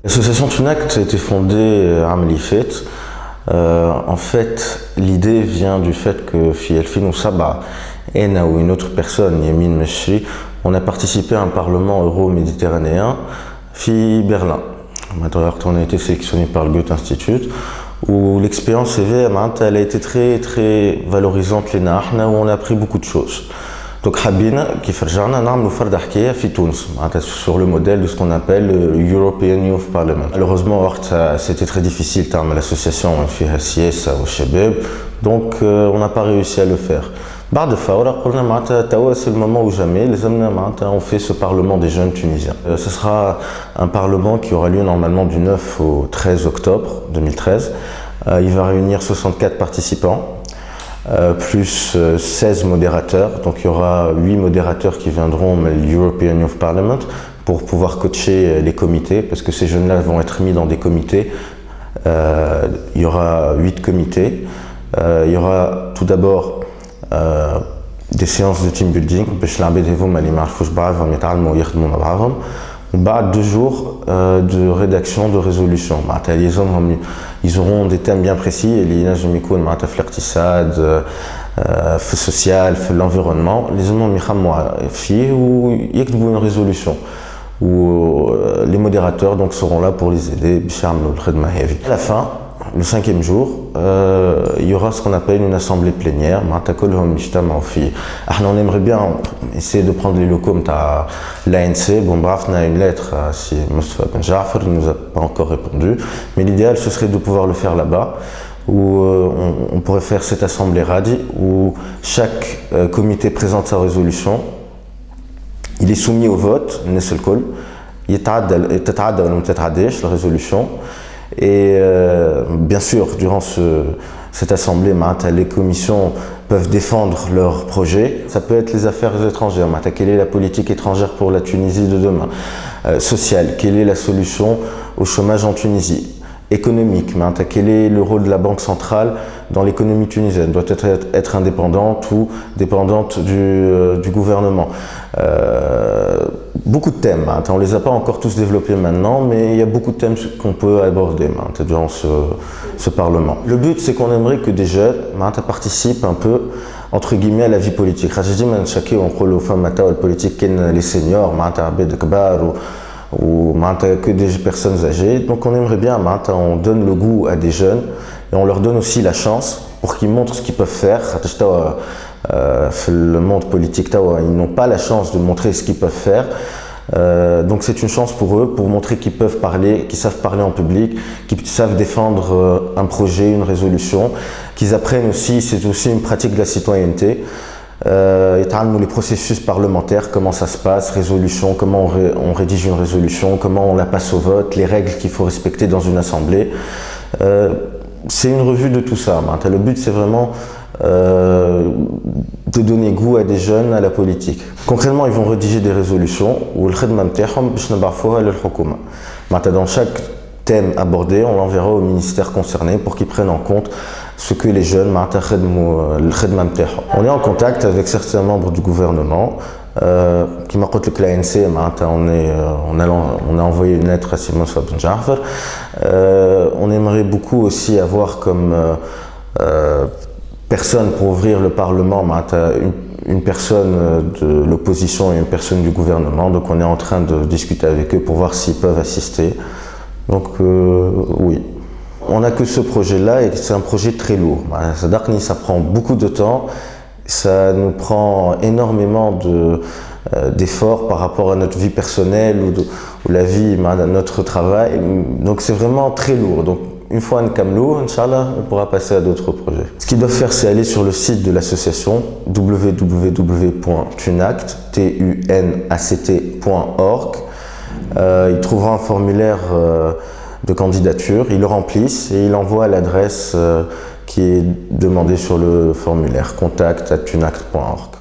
L'association Tunact a été fondée à Amelifet. En fait, l'idée vient du fait que Fielfin ou Saba, Ena ou une autre personne, Yamin Meshri, on a participé à un parlement euro-méditerranéen, Berlin. On a été sélectionné par le Goethe Institute, où l'expérience elle a été très valorisante, où on a appris beaucoup de choses. Donc, Habina, qui fait sur le modèle de ce qu'on appelle le European Youth Parliament. Malheureusement, c'était très difficile, l'association au Shebeb, donc on n'a pas réussi à le faire. C'est le moment où jamais on fait ce parlement des jeunes tunisiens. Ce sera un parlement qui aura lieu normalement du 9 au 13 octobre 2013. Il va réunir 64 participants. Plus 16 modérateurs, donc il y aura 8 modérateurs qui viendront du European Youth Parliament pour pouvoir coacher les comités, parce que ces jeunes-là vont être mis dans des comités. Il y aura 8 comités. Il y aura tout d'abord des séances de team building, 2 jours de rédaction de résolution. Ils auront des thèmes bien précis, et les l'artisade, le social, l'environnement. Les hommes ou une résolution. Où les modérateurs donc seront là pour les aider. À la fin, le 5e jour, il y aura ce qu'on appelle une assemblée plénière. On aimerait bien essayer de prendre les locaux de l'ANC. Bon, bref, on a une lettre à Moustapha Ben Jafar, il ne nous a pas encore répondu. Mais l'idéal, ce serait de pouvoir le faire là-bas, où on pourrait faire cette assemblée radi, où chaque comité présente sa résolution. Il est soumis au vote, la résolution. Et bien sûr, durant cette assemblée, les commissions peuvent défendre leurs projets. Ça peut être les affaires étrangères. Quelle est la politique étrangère pour la Tunisie de demain? Sociale, quelle est la solution au chômage en Tunisie? Économique, quel est le rôle de la Banque centrale dans l'économie tunisienne? Doit être indépendante ou dépendante du gouvernement? Beaucoup de thèmes, on ne les a pas encore tous développés maintenant, mais il y a beaucoup de thèmes qu'on peut aborder durant ce Parlement. Le but, c'est qu'on aimerait que des jeunes participent un peu, entre guillemets, à la vie politique. Je dis politique, les seniors, ou que des personnes âgées. Donc on aimerait bien, on donne le goût à des jeunes et on leur donne aussi la chance pour qu'ils montrent ce qu'ils peuvent faire. Le monde politique, ils n'ont pas la chance de montrer ce qu'ils peuvent faire. Donc c'est une chance pour eux, pour montrer qu'ils peuvent parler, qu'ils savent parler en public, qu'ils savent défendre un projet, une résolution, qu'ils apprennent aussi, c'est aussi une pratique de la citoyenneté. Les processus parlementaires, comment ça se passe, résolution, comment on rédige une résolution, comment on la passe au vote, les règles qu'il faut respecter dans une assemblée. C'est une revue de tout ça. Le but, c'est vraiment de donner goût à des jeunes à la politique. Concrètement, ils vont rédiger des résolutions où dans chaque thème abordé, on l'enverra au ministère concerné pour qu'ils prennent en compte ce que les jeunes on est en contact avec certains membres du gouvernement qui m'a dit que l'ANC on a envoyé une lettre à Moustapha Ben Jafar. On aimerait beaucoup aussi avoir comme personne pour ouvrir le Parlement une personne de l'opposition et une personne du gouvernement, donc on est en train de discuter avec eux pour voir s'ils peuvent assister. Donc oui. On n'a que ce projet-là et c'est un projet très lourd. Ça prend beaucoup de temps, ça nous prend énormément d'efforts par rapport à notre vie personnelle ou la vie, notre travail. Donc c'est vraiment très lourd. Donc une fois Inch'Allah, on pourra passer à d'autres projets. Ce qu'ils doivent faire, c'est aller sur le site de l'association www.tunact.org. Ils trouveront un formulaire de candidature, ils le remplissent et ils l'envoient à l'adresse qui est demandée sur le formulaire contact@tunact.org.